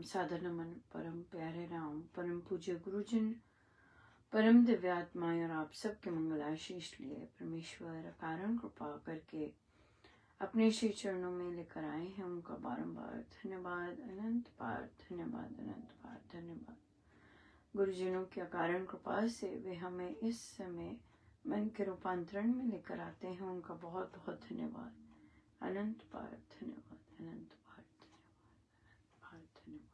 साधन मन परम प्यारे राम, परम पूज्य गुरुजन, परम दिव्यात्माएं और आप सबके मंगलाशीष लिए परमेश्वर कारण कृपा करके अपने श्री चरणों में लेकर आए हैं। उनका बारंबार धन्यवाद, अनंत बार धन्यवाद, अनंत बार धन्यवाद। गुरुजनों की अकारण कृपा से वे हमें इस समय मन के रूपांतरण में लेकर आते हैं। उनका बहुत बहुत धन्यवाद, अनंत बार धन्यवाद, अनंत बार धन्यवाद, धन्यवाद।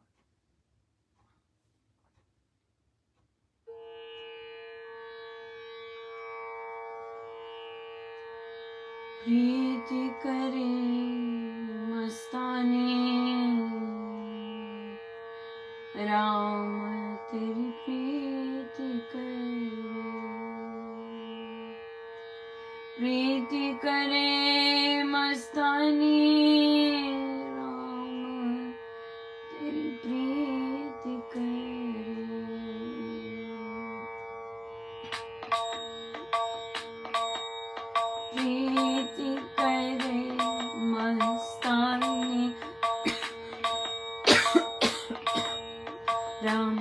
प्रीति करे मस्तानी राम, तेरी प्रीति करे, प्रीति करे मस्तानी राम, तेरी प्रीति करे, प्रीति करे मस्तानी राम,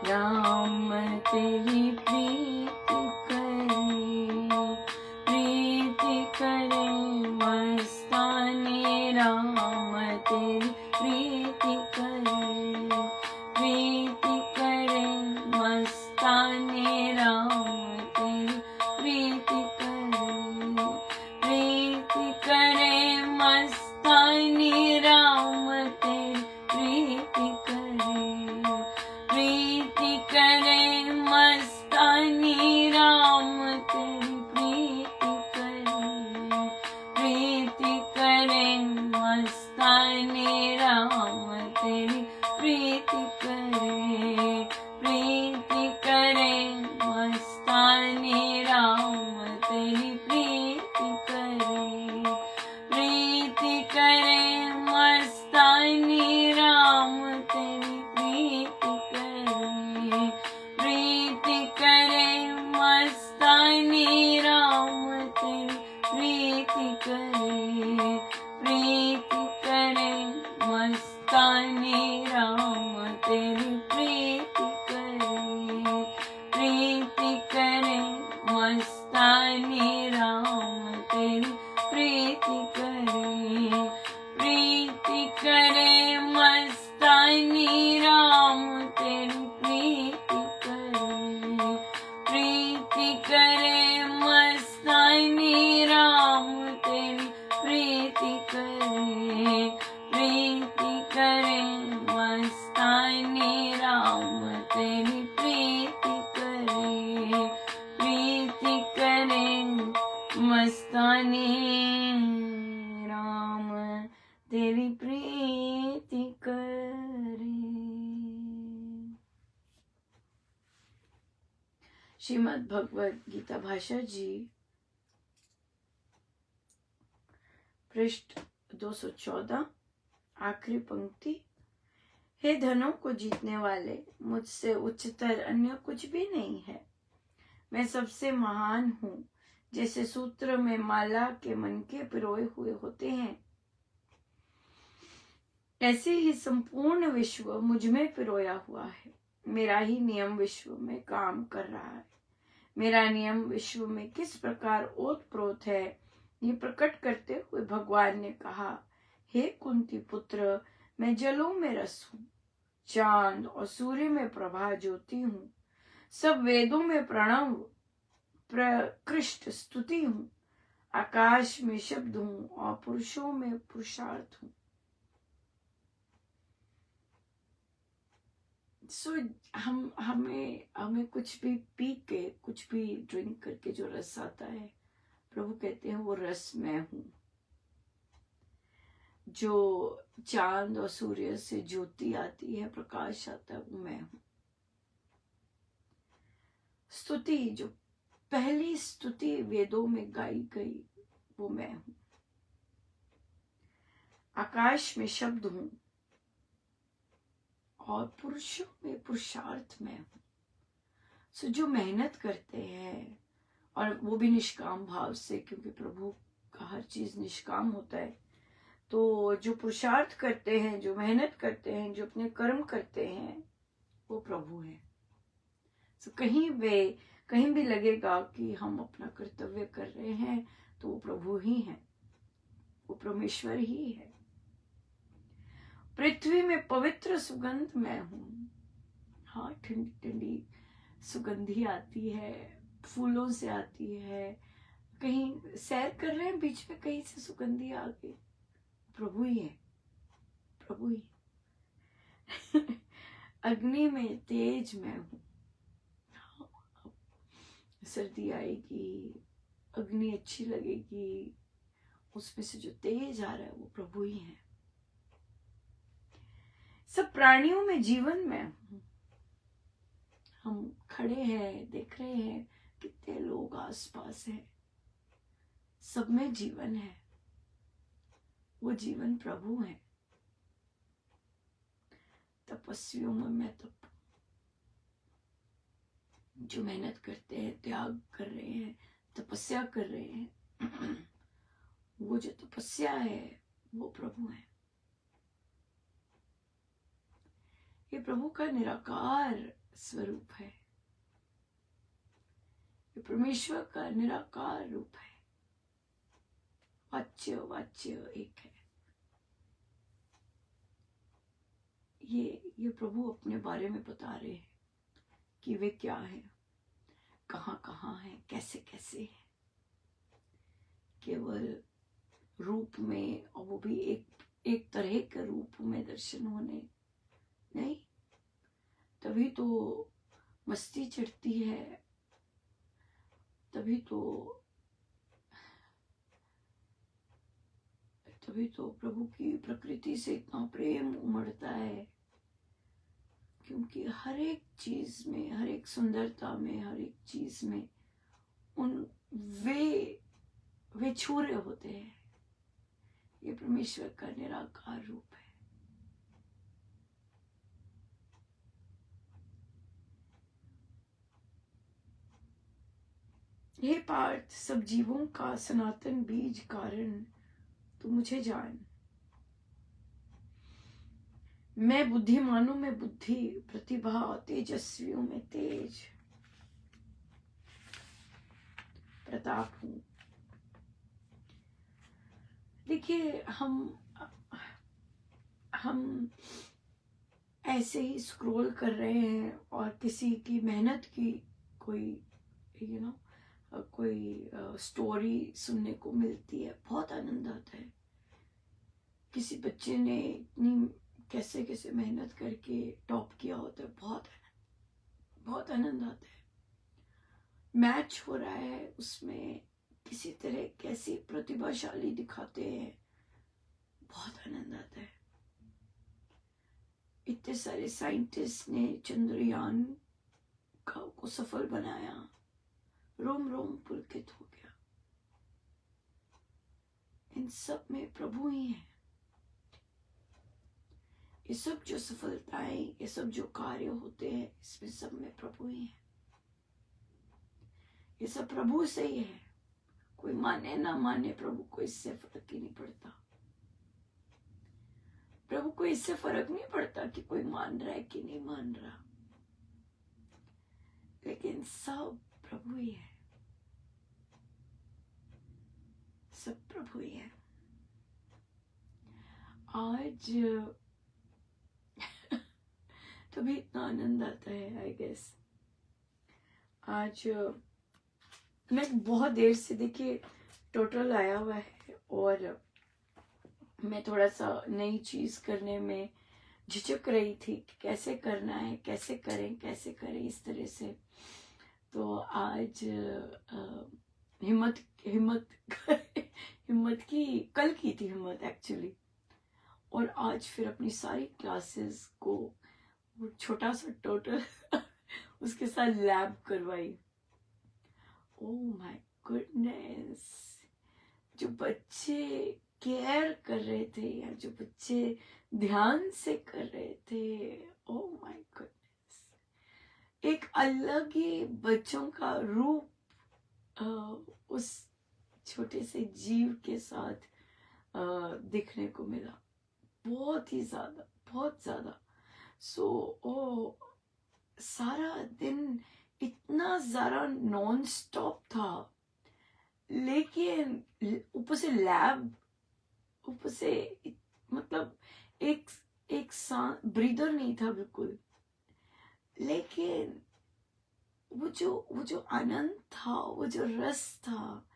राम तेरी प्रीति करे, प्रीति करे मस्तानी राम, तेरी प्रीति करे, प्रीति करे मस्तानी राम, तेरी प्रीति करे, प्रीति करे मस्तानी राम, तेरी प्रीति करे, प्रीति करे मस्तानी राम, तेरी प्रीति करे, प्रीति करे मस्तानी राम, तेरी प्रीति करे, प्रीति करे मस्तानी राम, तेरी प्रीति करे, प्रीति करे मस्तानी राम, तेरी प्रीति करे, प्रीति करे मस्तानी राम, तेरी प्रीति करे, प्रीति करे मस्तानी राम, तेरी प्रीति करे, प्रीति करे मस्तानी राम, तेरी प्रीति करे, प्रीति करे मस्तानी राम, तेरी प्रीति करे, प्रीति करे मस्तानी राम, तेरी प्रीति करे, प्रीति करे मस्तानी राम, तेरी प्रीति करे, प्रीति करे मस्तानी राम, तेरी प्रीति करे। श्रीमद् भगवद गीता भाषा जी, पृष्ठ 214, आखिरी पंक्ति। हे धनों को जीतने वाले, मुझसे उच्चतर अन्य कुछ भी नहीं है। मैं सबसे महान हूँ। जैसे सूत्र में माला के मनके पिरोए हुए होते हैं, ऐसे ही संपूर्ण विश्व मुझ में पिरोया हुआ है। मेरा ही नियम विश्व में काम कर रहा है। मेरा नियम विश्व में किस प्रकार ओतप्रोत है, ये प्रकट करते हुए भगवान ने कहा, हे कुंती पुत्र, मैं जलों में रस हूँ, चांद और सूर्य में प्रभा ज्योति हूँ, सब वेदों में प्रणव प्रकृष्ट स्तुति हूँ, आकाश में शब्द हूँ और पुरुषों में पुरुषार्थ हूँ। हमें कुछ भी पी के, कुछ भी ड्रिंक करके जो रस आता है, प्रभु कहते हैं वो रस मैं हूँ। जो चांद और सूर्य से ज्योति आती है, प्रकाश आता है, वो मैं हूँ। स्तुति, जो पहली स्तुति वेदों में गाई गई, वो मैं हूँ। आकाश में शब्द हूँ और पुरुषों में पुरुषार्थ मैं हूँ। सो जो मेहनत करते हैं, और वो भी निष्काम भाव से, क्योंकि प्रभु का हर चीज निष्काम होता है, तो जो पुरुषार्थ करते हैं, जो मेहनत करते हैं, जो अपने कर्म करते हैं, वो प्रभु हैं। तो कहीं भी लगेगा कि हम अपना कर्तव्य कर रहे हैं, तो वो प्रभु ही हैं, वो परमेश्वर ही है। पृथ्वी में पवित्र सुगंध मैं हूँ। हाँ, ठंडी ठंडी सुगंधी आती है, फूलों से आती है। कहीं सैर कर रहे हैं, बीच में कहीं से सुगंधी आ गई, प्रभु ही है, प्रभु ही। अग्नि में तेज मैं हूँ। सर्दी आएगी, अग्नि अच्छी लगेगी, उसमें से जो तेज आ रहा है वो प्रभु ही है। सब प्राणियों में जीवन में हूँ। हम खड़े हैं, देख रहे हैं कितने लोग आसपास हैं, सब में जीवन है, वो जीवन प्रभु है। तपस्वियों में मैं जो मेहनत करते हैं, त्याग कर रहे हैं, तपस्या कर रहे हैं, वो जो तपस्या है वो प्रभु है। ये प्रभु का निराकार स्वरूप है, ये परमेश्वर का निराकार रूप है। वाच्य वाच्य एक है। ये प्रभु अपने बारे में बता रहे हैं कि वे क्या हैं, कहाँ कहाँ हैं, कैसे कैसे हैं। केवल रूप में, और वो भी एक तरह के रूप में दर्शन होने नहीं, तभी तो मस्ती चढ़ती है, तभी तो प्रभु की प्रकृति से इतना प्रेम उमड़ता है, क्योंकि हर एक चीज में, हर एक सुंदरता में, हर एक चीज में वे छू रहे होते हैं। ये परमेश्वर का निराकार रूप है। हे पार्थ, सब जीवों का सनातन बीज कारण तू मुझे जान। मैं बुद्धिमानों में बुद्धि, प्रतिभा, तेजस्वियों में तेज, प्रताप हूं। देखिए, हम ऐसे ही स्क्रॉल कर रहे हैं और किसी की मेहनत की कोई कोई स्टोरी सुनने को मिलती है, बहुत आनंद आता है। किसी बच्चे ने इतनी कैसे कैसे मेहनत करके टॉप किया होता है, बहुत आनंद आता है। मैच हो रहा है, उसमें किसी तरह कैसी प्रतिभाशाली दिखाते हैं, बहुत आनंद आता है। इतने सारे साइंटिस्ट ने चंद्रयान को सफल बनाया, रोम रोम पुलकित हो गया। इन सब में प्रभु ही है। ये सब जो सफलताएं, ये सब जो कार्य होते हैं, इसमें सब में प्रभु ही है। ये सब प्रभु से ही है। कोई माने ना माने, प्रभु को इससे फर्क ही नहीं पड़ता। प्रभु को इससे फर्क नहीं पड़ता कि कोई मान रहा है कि नहीं मान रहा, लेकिन सब प्रभु ही है, सब प्रभु ही है। आज तभी इतना आनंद आता है, आई गेस। आज मैं बहुत देर से, देखिए, टोटल आया हुआ है और मैं थोड़ा सा नई चीज करने में झिझक रही थी कि कैसे करना है, कैसे करें इस तरह से। तो आज हिम्मत की कल की थी हिम्मत एक्चुअली, और आज फिर अपनी सारी क्लासेस को वो छोटा सा टोटल उसके साथ लैब करवाई। ओह माय गुडनेस, जो बच्चे केयर कर रहे थे या जो बच्चे ध्यान से कर रहे थे, ओह माय गुडनेस, एक अलग ही बच्चों का रूप उस छोटे से जीव के साथ देखने को मिला, बहुत ही ज्यादा, बहुत ज्यादा। सो ओ सारा दिन इतना ज्यादा नॉन स्टॉप था, लेकिन ऊपर से लैब, ऊपर से मतलब एक एक सांस ब्रीदर नहीं था बिल्कुल। लेकिन वो जो आनंद था, वो जो रस था,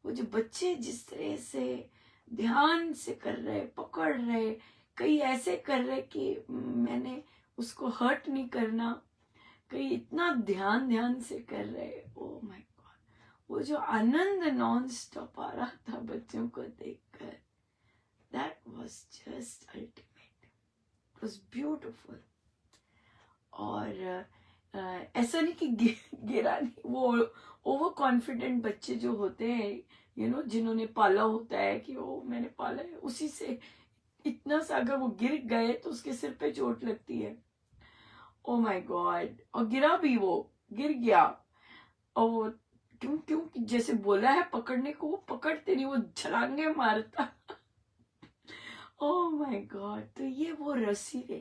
वो जो बच्चे जिस तरह से ध्यान से कर रहे, पकड़ रहे, कई ऐसे कर रहे कि मैंने उसको हर्ट नहीं करना, कई इतना ध्यान ध्यान से कर रहे। ओ माय गॉड, वो जो आनंद नॉन स्टॉप आ रहा था बच्चों को देखकर, that was just ultimate, it was beautiful. और ऐसा नहीं कि गिरा नहीं, वो ओवर कॉन्फिडेंट बच्चे जो होते हैं जिन्होंने पाला होता है कि ओ मैंने पाला है, उसी से इतना सा अगर वो गिर गए तो उसके सिर पे चोट लगती है। ओ माय गॉड, और गिरा भी, वो गिर गया, और वो क्यों क्यों जैसे बोला है पकड़ने को, वो पकड़ते नहीं, वो छलांगे मारता। ओ माय गॉड, तो ये वो रसीले,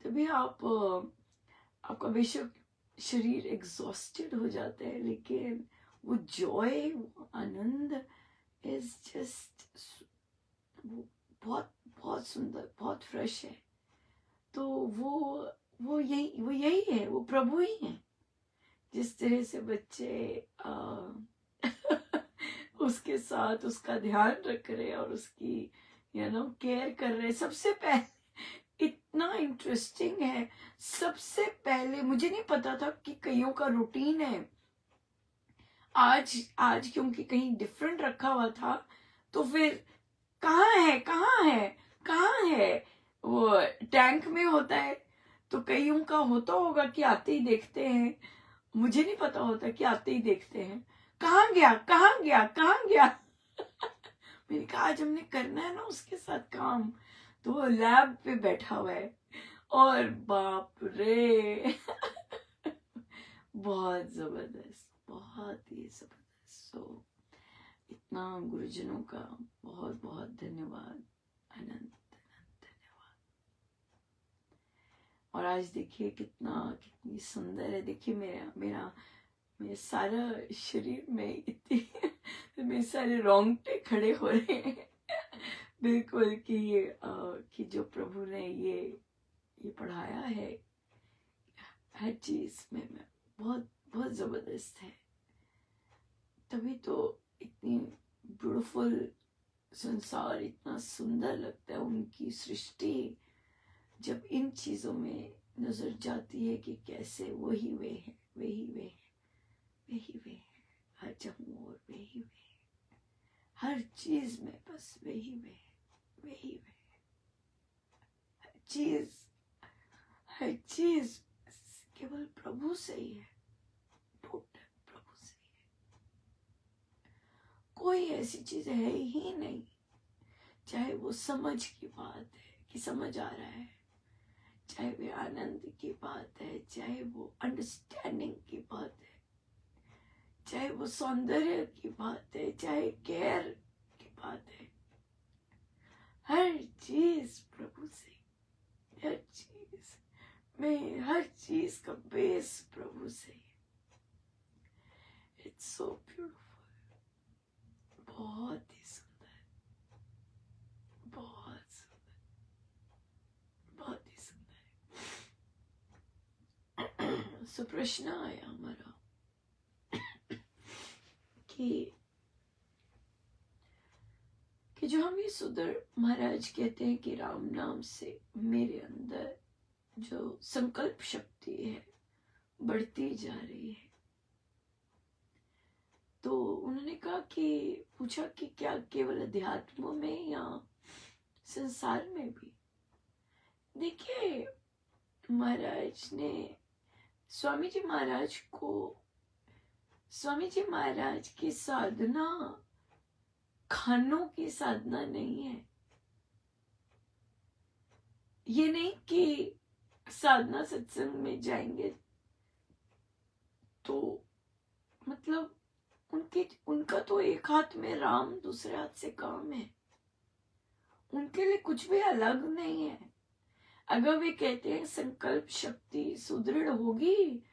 तभी आपका बेशक शरीर एग्जॉस्टेड हो जाता है, लेकिन वो जॉय, वो आनंद इज जस्ट, वो बहुत बहुत सुंदर, बहुत फ्रेश है। तो वो यही है, वो प्रभु ही है। जिस तरह से बच्चे उसके साथ उसका ध्यान रख रहे और उसकी केयर कर रहे। सबसे पहले इतना इंटरेस्टिंग है, सबसे पहले मुझे नहीं पता था कि कईयों का रूटीन है। आज क्योंकि कहीं डिफरेंट रखा हुआ था, तो फिर कहाँ है वो टैंक में होता है, तो कईयों का होता होगा कि आते ही देखते हैं, मुझे नहीं पता होता कि आते ही देखते हैं कहाँ गया। मैंने कहा आज हमने करना है ना उसके साथ काम, तो वो लैब पे बैठा हुआ है, और बाप रे बहुत जबरदस्त, बहुत ही जबरदस्त। सो इतना गुरुजनों का बहुत बहुत धन्यवाद, अनंत धन्यवाद। और आज देखिए कितनी सुंदर है, देखिए मेरे सारा शरीर में इतनी मेरे सारे रोंगटे खड़े हो रहे हैं बिल्कुल कि जो प्रभु ने ये पढ़ाया है हर चीज में बहुत बहुत जबरदस्त है। तभी तो इतनी ब्यूटीफुल संसार, इतना सुंदर लगता है उनकी सृष्टि, जब इन चीजों में नजर जाती है कि कैसे वही वे है, हर जगह और वही वे, हर चीज में बस वही वे, हर चीज केवल प्रभु से ही है, टोटल प्रभु से ही है। कोई ऐसी चीज है ही नहीं, चाहे वो समझ की बात है कि समझ आ रहा है, चाहे वो आनंद की बात है, चाहे वो अंडरस्टैंडिंग की बात है, चाहे वो सौंदर्य की बात है, चाहे केयर की बात है, हर चीज प्रभु से, हर चीज में, हर चीज का बेस प्रभु से। इट्स सो ब्यूटीफुल, बहुत ही सुंदर, बहुत सुंदर, बहुत ही सुंदर। सो प्रश्न आया हमारा कि जो हम ये सुंदर महाराज कहते हैं कि राम नाम से मेरे अंदर जो संकल्प शक्ति है बढ़ती जा रही है, तो उन्होंने कहा कि पूछा कि क्या केवल अध्यात्म में या संसार में भी। देखिए महाराज ने, स्वामी जी महाराज की साधना खानों की साधना नहीं है। ये नहीं कि साधना सत्संग में जाएंगे तो मतलब उनका तो एक हाथ में राम, दूसरे हाथ से काम है। उनके लिए कुछ भी अलग नहीं है। अगर वे कहते हैं संकल्प शक्ति सुदृढ़ होगी,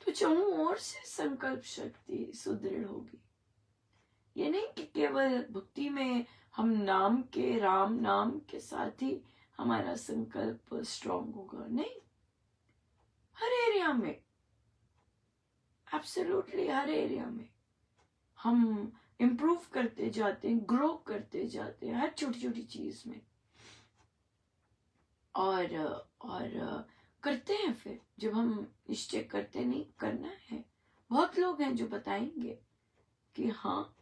तो चारों ओर से संकल्प शक्ति सुदृढ़ होगी। ये नहीं कि केवल भक्ति में हम राम नाम के साथ ही हमारा संकल्प स्ट्रांग होगा, नहीं, हर एरिया में, एब्सोल्युटली हर एरिया में हम इम्प्रूव करते जाते हैं, ग्रो करते जाते हैं, हर छोटी छोटी चीज में। और करते हैं। फिर जब हम निश्चय करते नहीं करना है, बहुत लोग हैं जो बताएंगे कि हाँ,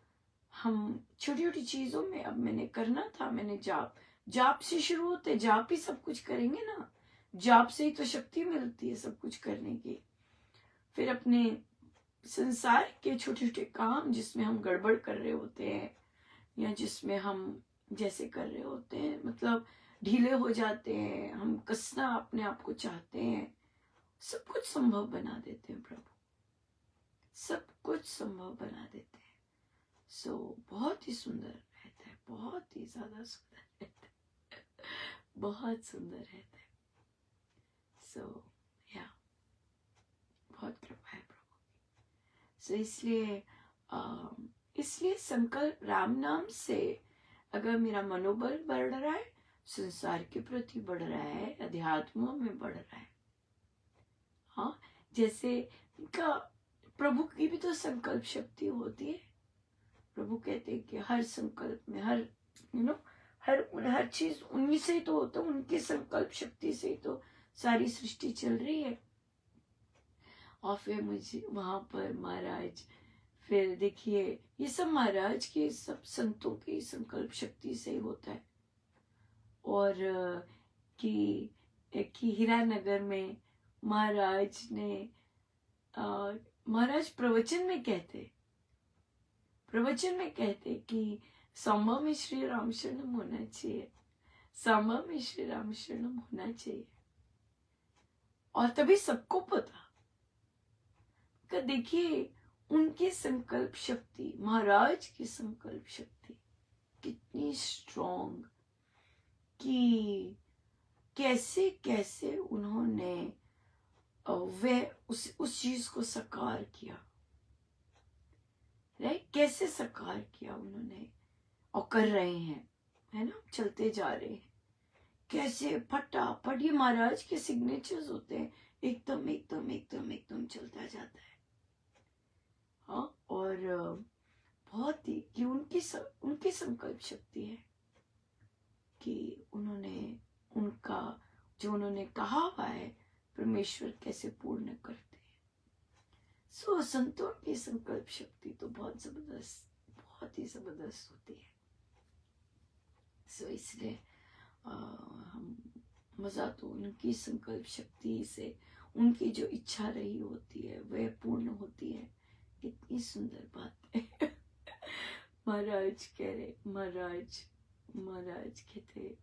हम छोटी छोटी चीजों में, अब मैंने करना था, मैंने जाप से शुरू होते, जाप ही सब कुछ करेंगे ना, जाप से ही तो शक्ति मिलती है सब कुछ करने की। फिर अपने संसार के छोटे छोटे काम जिसमें हम गड़बड़ कर रहे होते हैं, या जिसमें हम जैसे कर रहे होते हैं, मतलब ढीले हो जाते हैं, हम कसना अपने आप को चाहते हैं, सब कुछ संभव बना देते हैं प्रभु, सब कुछ संभव बना देते हैं। बहुत ही सुंदर रहता है, बहुत ही ज्यादा सुंदर रहता है, बहुत सुंदर रहता है। बहुत कृपा है प्रभु। इसलिए संकल्प राम नाम से अगर मेरा मनोबल बढ़ रहा है, संसार के प्रति बढ़ रहा है, अध्यात्म में बढ़ रहा है। हाँ, जैसे इनका प्रभु की भी तो संकल्प शक्ति होती है। प्रभु कहते हैं कि हर संकल्प में, हर चीज उन्हीं से ही तो होता है, उनकी संकल्प शक्ति से ही तो सारी सृष्टि चल रही है। और फिर मुझे वहां पर महाराज, फिर देखिए ये सब महाराज के, सब संतों की संकल्प शक्ति से ही होता है। और कि हीरानगर में महाराज ने महाराज प्रवचन में कहते कि सांबा में श्री राम शरणम होना चाहिए, सांबा में श्री राम शरणम होना चाहिए। और तभी सबको पता कि देखिए उनकी संकल्प शक्ति, महाराज की संकल्प शक्ति कितनी स्ट्रॉन्ग, कि कैसे कैसे उन्होंने वे उस चीज को साकार किया, राइट, कैसे साकार किया उन्होंने, और कर रहे हैं, है ना, चलते जा रहे हैं, कैसे फटाफट ये महाराज के सिग्नेचर्स होते हैं, एकदम एकदम एकदम एकदम चलता जाता है। हाँ, और बहुत ही कि उनकी संकल्प शक्ति है कि उनका जो उन्होंने कहा हुआ है परमेश्वर कैसे पूर्ण करते हैं। संतों की संकल्प शक्ति तो बहुत ही जबरदस्त होती है। इसलिए हम मजा तो उनकी संकल्प शक्ति से, उनकी जो इच्छा रही होती है वह पूर्ण होती है। कितनी सुंदर बात है। महाराज कह रहे, महाराज कहते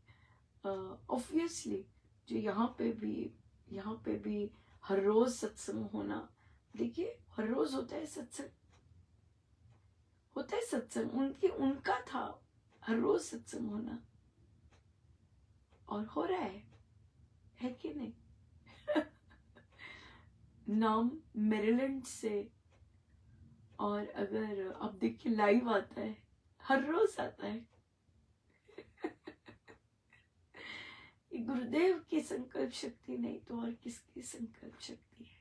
ऑब्वियसली जो यहाँ पे भी हर रोज सत्संग होना, देखिए हर रोज होता है सत्संग, उनका था हर रोज सत्संग होना, और हो रहा है कि नहीं? नाम मेरीलैंड से, और अगर आप देखिए लाइव आता है, हर रोज आता है। गुरुदेव की संकल्प शक्ति नहीं तो और किसकी संकल्प शक्ति है?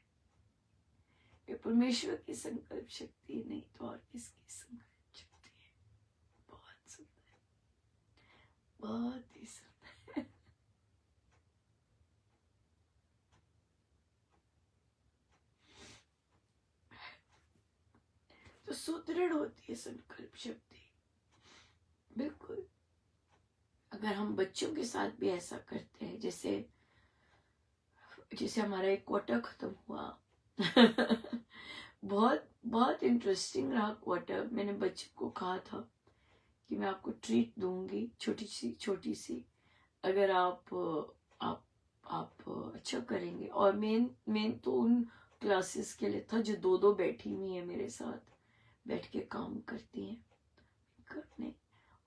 ये परमेश्वर की संकल्प शक्ति नहीं तो और किसकी संकल्प शक्ति है? बहुत सुंदर, बहुत ही सुंदर। तो सुदृढ़ होती है संकल्प शक्ति, बिल्कुल। अगर हम बच्चों के साथ भी ऐसा करते हैं, जैसे हमारा एक क्वार्टर खत्म हुआ। बहुत इंटरेस्टिंग रहा क्वार्टर। मैंने बच्चे को कहा था कि मैं आपको ट्रीट दूंगी, छोटी सी, अगर आप अच्छा करेंगे। और मेन तो उन क्लासेस के लिए था जो दो बैठी हुई है मेरे साथ, बैठ के काम करती हैं करने।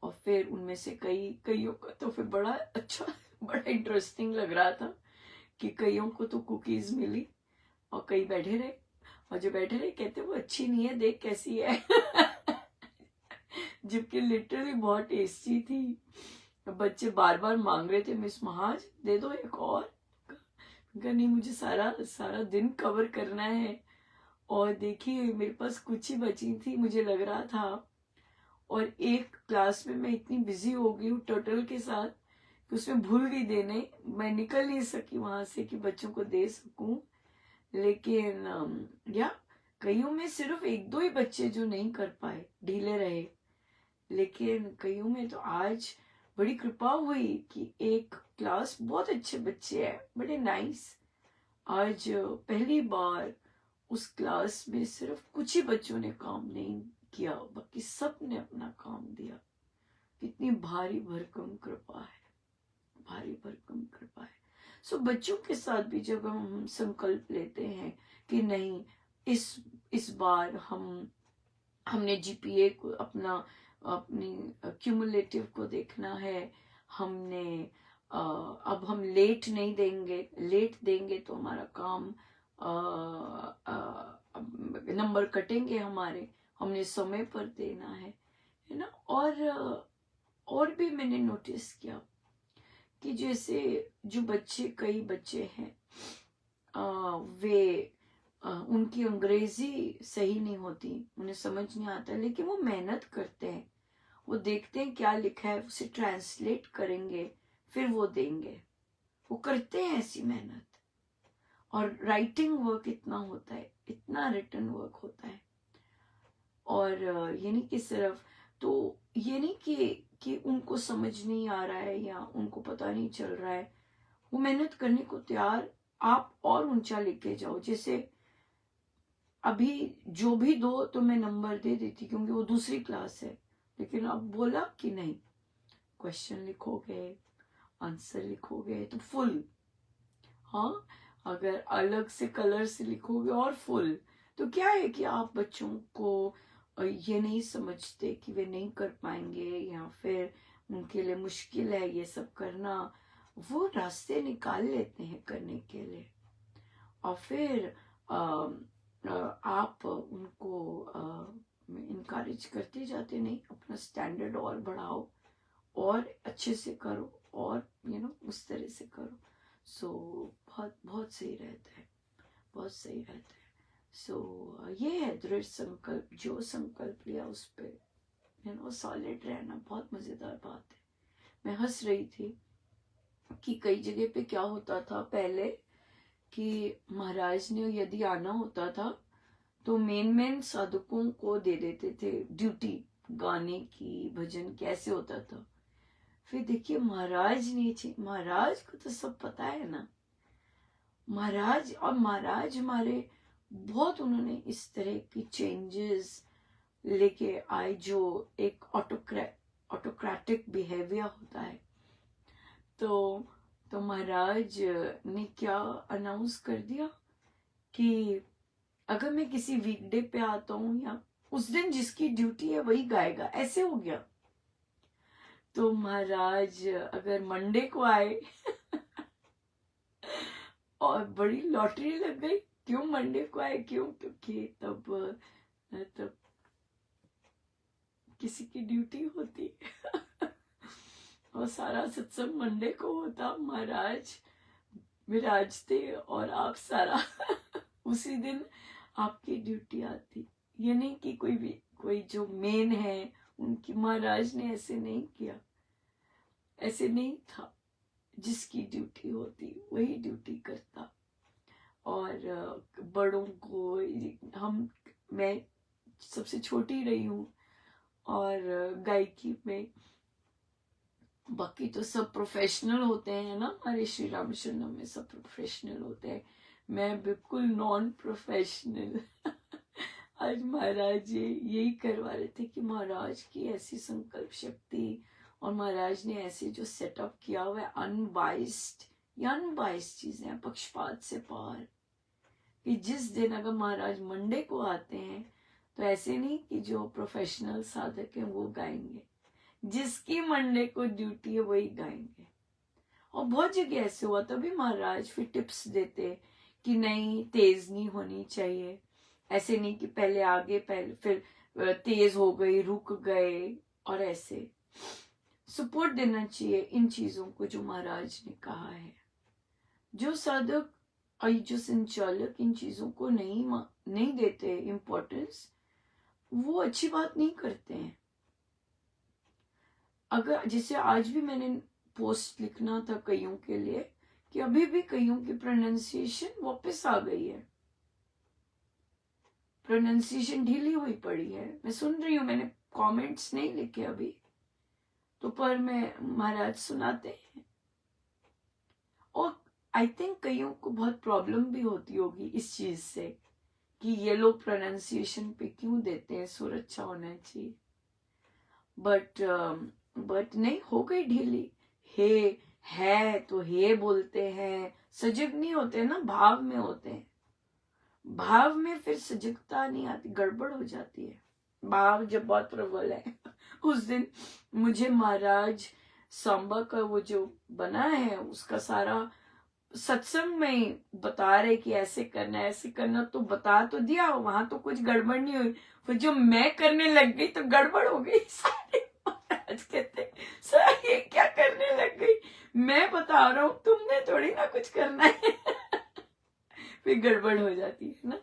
और फिर उनमें से कईयों का तो फिर बड़ा अच्छा बड़ा इंटरेस्टिंग लग रहा था कि कईयों को तो कुकीज मिली और कई बैठे रहे, और जो बैठे रहे कहते वो अच्छी नहीं है, देख कैसी है जबकि लिटरली बहुत टेस्टी थी। बच्चे बार बार मांग रहे थे, मिस महाज दे दो एक और। नहीं, मुझे सारा सारा दिन कवर करना है। और देखिए मेरे पास कुछ ही बची थी मुझे लग रहा था, और एक क्लास में मैं इतनी बिजी हो गई हूँ टर्टल के साथ कि उसमें भूल गई देने, मैं निकल नहीं सकी वहां से कि बच्चों को दे सकूं। लेकिन या कईयों में सिर्फ एक दो ही बच्चे जो नहीं कर पाए, ढीले रहे, लेकिन कईयों में तो आज बड़ी कृपा हुई कि एक क्लास बहुत अच्छे बच्चे हैं, बड़े नाइस। आज पहली बार उस क्लास में सिर्फ कुछ ही बच्चों ने काम नहीं किया, बाकी सब ने अपना काम दिया। कितनी भारी भरकम कृपा है, भारी भरकम कृपा है। सो बच्चों के साथ भी जब हम संकल्प लेते हैं कि नहीं, इस बार हमने जीपीए को अपनी क्यूमुलेटिव को देखना है, हमने अब हम लेट नहीं देंगे, लेट देंगे तो हमारा काम नंबर कटेंगे हमारे, हमने समय पर देना है ना। और भी मैंने नोटिस किया कि जैसे जो बच्चे, कई बच्चे हैं वे उनकी अंग्रेजी सही नहीं होती, उन्हें समझ नहीं आता, लेकिन वो मेहनत करते हैं, वो देखते हैं क्या लिखा है, उसे ट्रांसलेट करेंगे, फिर वो देंगे, वो करते हैं ऐसी मेहनत। और राइटिंग वर्क इतना होता है, इतना रिटन वर्क होता है। और ये नहीं कि सिर्फ, तो ये नहीं कि उनको समझ नहीं आ रहा है या उनको पता नहीं चल रहा है, वो मेहनत करने को तैयार, आप और ऊंचा लेके जाओ। जैसे अभी जो भी दो तो मैं नंबर दे देती क्योंकि वो दूसरी क्लास है, लेकिन अब बोला कि नहीं, क्वेश्चन लिखोगे, आंसर लिखोगे तो फुल, हाँ, अगर अलग से कलर से लिखोगे और फुल। तो क्या है कि आप बच्चों को ये नहीं समझते कि वे नहीं कर पाएंगे या फिर उनके लिए मुश्किल है ये सब करना, वो रास्ते निकाल लेते हैं करने के लिए। और फिर आप उनको इनकरेज करते जाते, नहीं अपना स्टैंडर्ड और बढ़ाओ और अच्छे से करो और उस तरह से करो। सो बहुत बहुत सही रहता है, बहुत सही रहता है। सो ये है दृढ़ संकल्प, जो संकल्प लिया उस पे सॉलिड रहना, बहुत मजेदार बात है। मैं हंस रही थी कि कई जगह पे क्या होता था पहले कि महाराज ने यदि आना होता था तो मेन साधकों को दे देते थे ड्यूटी, गाने की, भजन कैसे होता था। फिर देखिए महाराज को तो सब पता है ना, महाराज हमारे बहुत, उन्होंने इस तरह की चेंजेस लेके आए जो एक ऑटोक्रेटिक बिहेवियर होता है। तो महाराज ने क्या अनाउंस कर दिया कि अगर मैं किसी वीकडे पे आता हूं या उस दिन जिसकी ड्यूटी है वही गाएगा, ऐसे हो गया। तो महाराज अगर मंडे को आए और बड़ी लॉटरी लग गई, क्यों मंडे को आए, क्यों, क्योंकि तब किसी की ड्यूटी होती और सारा सत्संग मंडे को होता, महाराज विराजते और आप सारा उसी दिन आपकी ड्यूटी आती। ये नहीं कि कोई जो मेन है उनकी, महाराज ने ऐसे नहीं किया, ऐसे नहीं था, जिसकी ड्यूटी होती वही ड्यूटी करता। और बड़ों को मैं सबसे छोटी रही हूँ और गायकी में, बाकी तो सब प्रोफेशनल होते हैं ना, हमारे श्री रामचंद्र में सब प्रोफेशनल होते हैं, मैं बिल्कुल नॉन प्रोफेशनल आज महाराज जी यही करवा रहे थे कि महाराज की ऐसी संकल्प शक्ति और महाराज ने ऐसे जो सेटअप किया हुआ है, अनबाइस्ड चीजें, पक्षपात से पार, कि जिस दिन अगर महाराज मंडे को आते हैं तो ऐसे नहीं कि जो प्रोफेशनल साधक हैं वो गाएंगे, जिसकी मंडे को ड्यूटी है वही गाएंगे। और बहुत जगह ऐसे हुआ, तभी महाराज फिर टिप्स देते कि नहीं तेज नहीं होनी चाहिए, ऐसे नहीं कि पहले आगे पहले फिर तेज हो गई रुक गए, और ऐसे सपोर्ट देना चाहिए इन चीजों को जो महाराज ने कहा है। जो साधक और जो संचालक इन चीजों को नहीं देते इम्पोर्टेंस, वो अच्छी बात नहीं करते हैं। अगर जैसे आज भी मैंने पोस्ट लिखना था कईयों के लिए कि अभी भी कईयों की प्रोनाउंसिएशन वापस आ गई है, प्रोनाउंसिएशन ढीली हुई पड़ी है। मैं सुन रही हूँ, मैंने कमेंट्स नहीं लिखे अभी तो, पर मैं महाराज सुनाते हैं। और आई थिंक कईयों को बहुत प्रॉब्लम भी होती होगी इस चीज से कि ये लोग प्रोनाउंसिएशन पे क्यों देते हैं, सुर अच्छा होना चाहिए। बट नहीं, हो गई ढीली। हे है तो हे बोलते हैं, सजग नहीं होते ना, भाव में होते हैं। भाव में फिर सजगता नहीं आती, गड़बड़ हो जाती है। भाव जब बहुत प्रबल है उस दिन मुझे महाराज सांबा का वो जो बना है उसका सारा सत्संग में ही बता रहे कि ऐसे करना ऐसे करना, तो बता तो दिया, वहां तो कुछ गड़बड़ नहीं हुई। फिर जो मैं करने लग गई तो गड़बड़ हो गई सारे। महाराज कहते सर ये क्या करने लग गई, मैं बता रहा हूं, तुमने थोड़ी ना कुछ करना है। फिर गड़बड़ हो जाती है ना।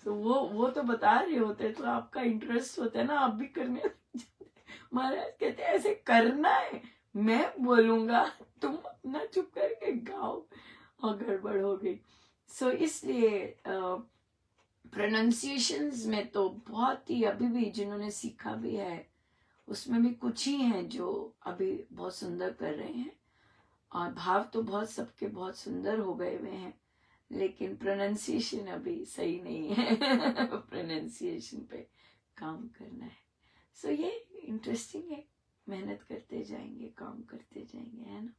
तो वो तो बता रहे होते, तो आपका इंटरेस्ट होता है ना, आप भी करने लग जाते। महाराज कहते ऐसे करना है, मैं बोलूंगा, तुम अपना चुप करके गाओ, और गड़बड़ हो गई। सो इसलिए प्रोनाउंसिएशंस में तो बहुत ही, अभी भी जिन्होंने सीखा भी है उसमें भी कुछ ही हैं जो अभी बहुत सुंदर कर रहे हैं, और भाव तो बहुत सबके बहुत सुंदर हो गए हुए हैं, लेकिन प्रोनाउंसिएशन अभी सही नहीं है। प्रोनाउंसिएशन पे काम करना है। सो ये इंटरेस्टिंग है, मेहनत करते जाएंगे, काम करते जाएंगे, है ना।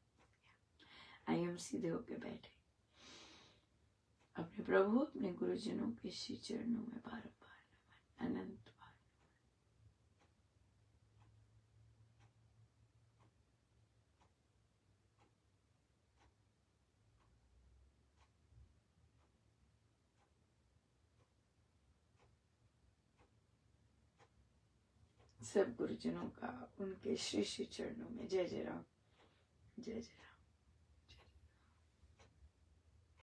आई एम सीधे होके बैठे अपने प्रभु अपने गुरुजनों के श्री चरणों में बारंबार अनंत बार। सब गुरुजनों का उनके श्री श्री चरणों में जय जय राम, जय जय राम।